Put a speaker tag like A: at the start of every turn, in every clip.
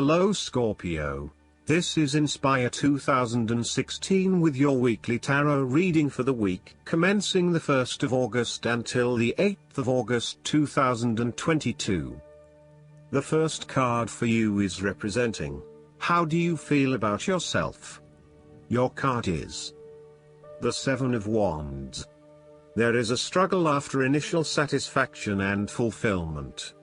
A: Hello Scorpio. This is Inspire 2016 with your weekly tarot reading for the week commencing the 1st of August until the 8th of August 2022. The first card for you is representing, how do you feel about yourself? Your card is the Seven of Wands. There is a struggle after initial satisfaction and fulfillment.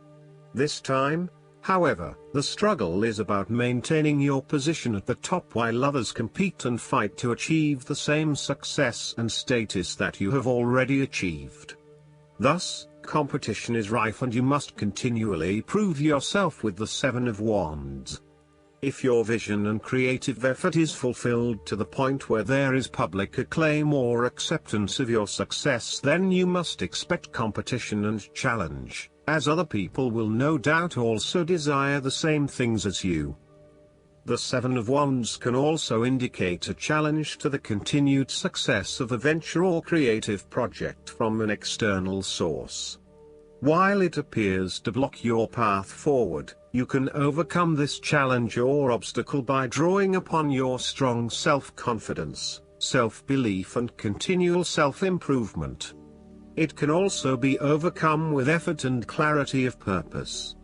A: This time, however, the struggle is about maintaining your position at the top while others compete and fight to achieve the same success and status that you have already achieved. Thus, competition is rife and you must continually prove yourself with the Seven of Wands. If your vision and creative effort is fulfilled to the point where there is public acclaim or acceptance of your success, then you must expect competition and challenge, as other people will no doubt also desire the same things as you. The Seven of Wands can also indicate a challenge to the continued success of a venture or creative project from an external source. While it appears to block your path forward, you can overcome this challenge or obstacle by drawing upon your strong self-confidence, self-belief and continual self-improvement. It can also be overcome with effort and clarity of purpose.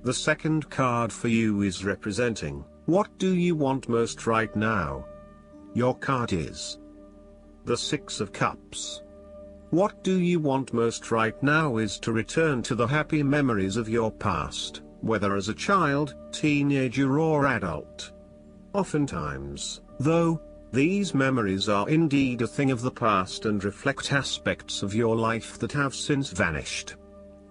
A: The second card for you is representing, what do you want most right now? Your card is the Six of Cups. What do you want most right now is to return to the happy memories of your past, whether as a child, teenager or adult. Oftentimes, though, these memories are indeed a thing of the past and reflect aspects of your life that have since vanished.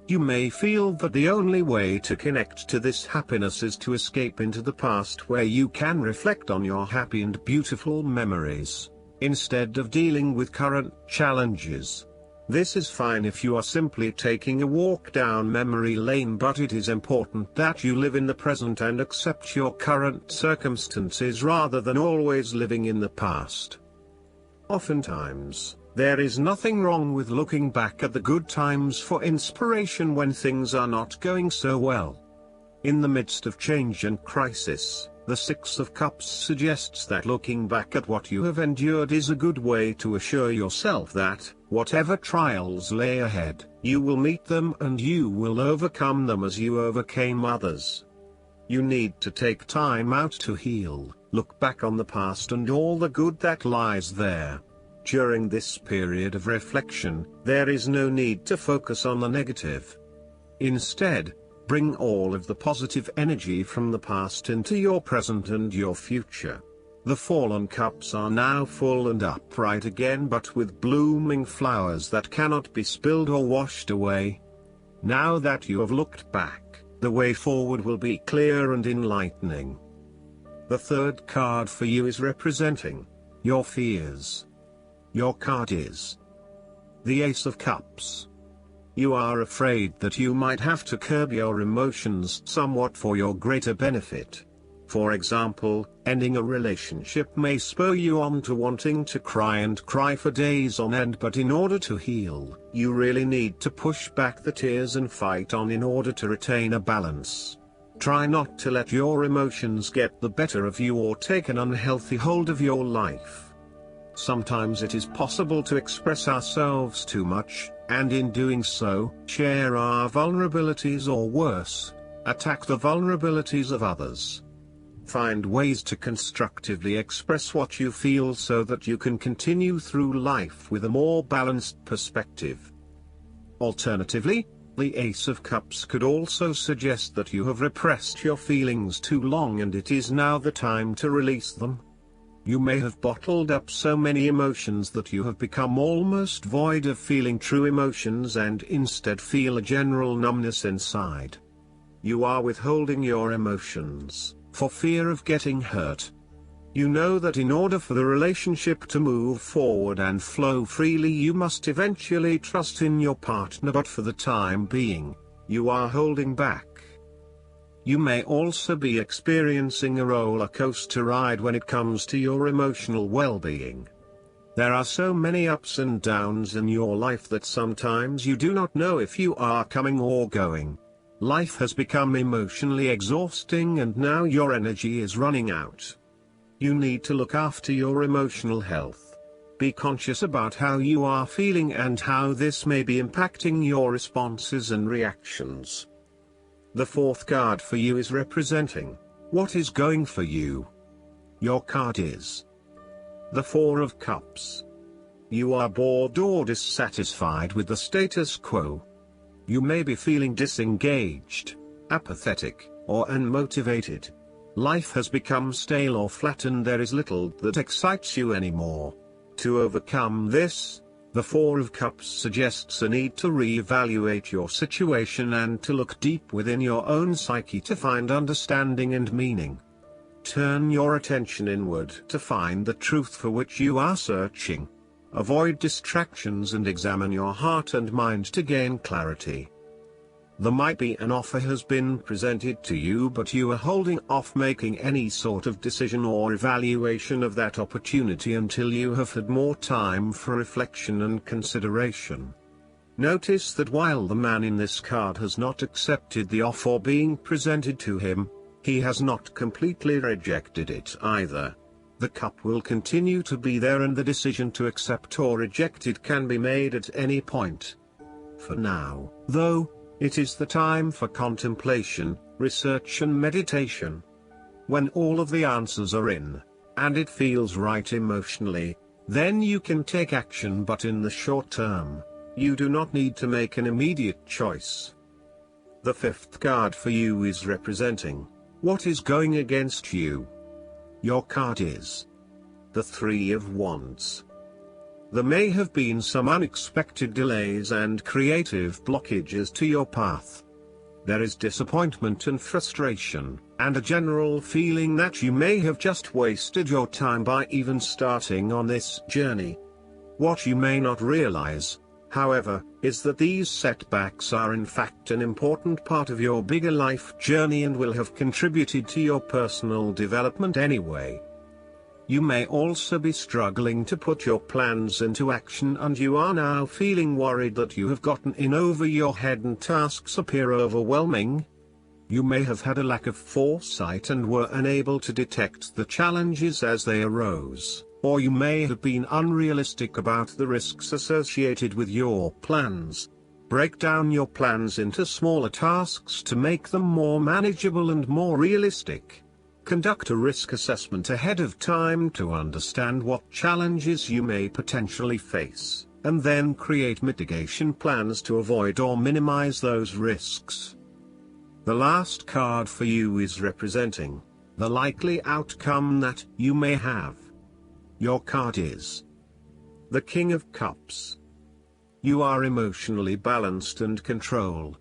A: You may feel that the only way to connect to this happiness is to escape into the past where you can reflect on your happy and beautiful memories, instead of dealing with current challenges. This is fine if you are simply taking a walk down memory lane, but it is important that you live in the present and accept your current circumstances rather than always living in the past. Oftentimes, there is nothing wrong with looking back at the good times for inspiration when things are not going so well. In the midst of change and crisis, the Six of Cups suggests that looking back at what you have endured is a good way to assure yourself that, whatever trials lay ahead, you will meet them and you will overcome them as you overcame others. You need to take time out to heal, look back on the past and all the good that lies there. During this period of reflection, there is no need to focus on the negative. Instead, bring all of the positive energy from the past into your present and your future. The fallen cups are now full and upright again, but with blooming flowers that cannot be spilled or washed away. Now that you have looked back, the way forward will be clear and enlightening. The third card for you is representing your fears. Your card is the Ace of Cups. You are afraid that you might have to curb your emotions somewhat for your greater benefit. For example, ending a relationship may spur you on to wanting to cry for days on end, but in order to heal, you really need to push back the tears and fight on in order to retain a balance. Try not to let your emotions get the better of you or take an unhealthy hold of your life. Sometimes it is possible to express ourselves too much, and in doing so, share our vulnerabilities or worse, attack the vulnerabilities of others. Find ways to constructively express what you feel so that you can continue through life with a more balanced perspective. Alternatively, the Ace of Cups could also suggest that you have repressed your feelings too long and it is now the time to release them. You may have bottled up so many emotions that you have become almost void of feeling true emotions and instead feel a general numbness inside. You are withholding your emotions, for fear of getting hurt. You know that in order for the relationship to move forward and flow freely, you must eventually trust in your partner, but for the time being, you are holding back. You may also be experiencing a roller coaster ride when it comes to your emotional well-being. There are so many ups and downs in your life that sometimes you do not know if you are coming or going. Life has become emotionally exhausting and now your energy is running out. You need to look after your emotional health. Be conscious about how you are feeling and how this may be impacting your responses and reactions. The fourth card for you is representing what is going for you. Your card is the Four of Cups. You are bored or dissatisfied with the status quo. You may be feeling disengaged, apathetic, or unmotivated. Life has become stale or flat and there is little that excites you anymore. To overcome this, the Four of Cups suggests a need to re-evaluate your situation and to look deep within your own psyche to find understanding and meaning. Turn your attention inward to find the truth for which you are searching. Avoid distractions and examine your heart and mind to gain clarity. There might be an offer has been presented to you but you are holding off making any sort of decision or evaluation of that opportunity until you have had more time for reflection and consideration. Notice that while the man in this card has not accepted the offer being presented to him, he has not completely rejected it either. The cup will continue to be there and the decision to accept or reject it can be made at any point. For now, though, it is the time for contemplation, research and meditation. When all of the answers are in, and it feels right emotionally, then you can take action, but in the short term, you do not need to make an immediate choice. The fifth card for you is representing what is going against you. Your card is the Three of Wands. There may have been some unexpected delays and creative blockages to your path. There is disappointment and frustration, and a general feeling that you may have just wasted your time by even starting on this journey. What you may not realize, however, is that these setbacks are in fact an important part of your bigger life journey and will have contributed to your personal development anyway. You may also be struggling to put your plans into action and you are now feeling worried that you have gotten in over your head and tasks appear overwhelming. You may have had a lack of foresight and were unable to detect the challenges as they arose, or you may have been unrealistic about the risks associated with your plans. Break down your plans into smaller tasks to make them more manageable and more realistic. Conduct a risk assessment ahead of time to understand what challenges you may potentially face, and then create mitigation plans to avoid or minimize those risks. The last card for you is representing the likely outcome that you may have. Your card is the King of Cups. You are emotionally balanced and controlled.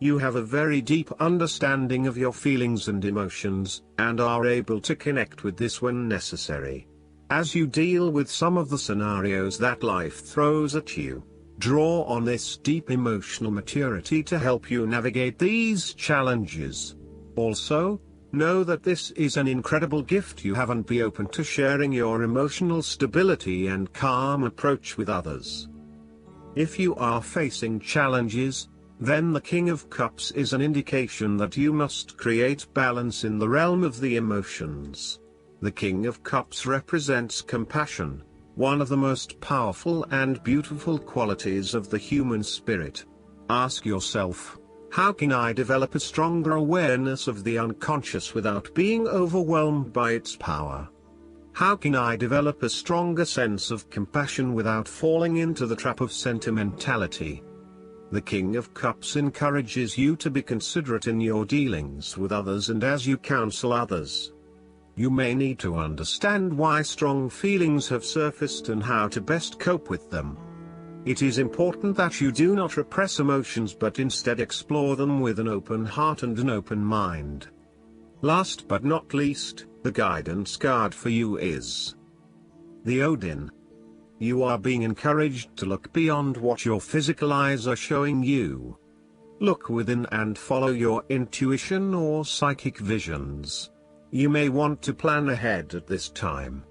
A: You have a very deep understanding of your feelings and emotions, and are able to connect with this when necessary. As you deal with some of the scenarios that life throws at you, draw on this deep emotional maturity to help you navigate these challenges. Also, know that this is an incredible gift you have and be open to sharing your emotional stability and calm approach with others. If you are facing challenges, then the King of Cups is an indication that you must create balance in the realm of the emotions. The King of Cups represents compassion, one of the most powerful and beautiful qualities of the human spirit. Ask yourself, how can I develop a stronger awareness of the unconscious without being overwhelmed by its power? How can I develop a stronger sense of compassion without falling into the trap of sentimentality? The King of Cups encourages you to be considerate in your dealings with others and as you counsel others. You may need to understand why strong feelings have surfaced and how to best cope with them. It is important that you do not repress emotions but instead explore them with an open heart and an open mind. Last but not least, the guidance card for you is the Odin. You are being encouraged to look beyond what your physical eyes are showing you. Look within and follow your intuition or psychic visions. You may want to plan ahead at this time.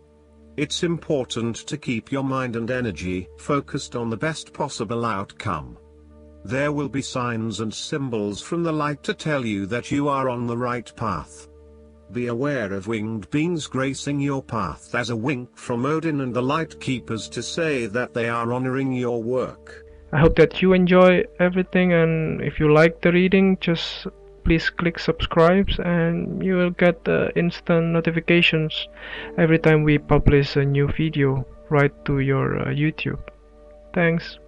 A: It's important to keep your mind and energy focused on the best possible outcome. There will be signs and symbols from the light to tell you that you are on the right path. Be aware of winged beings gracing your path as a wink from Odin and the Light Keepers to say that they are honoring your work.
B: I hope that you enjoy everything, and if you like the reading, just please click subscribe and you will get instant notifications every time we publish a new video right to your YouTube. Thanks.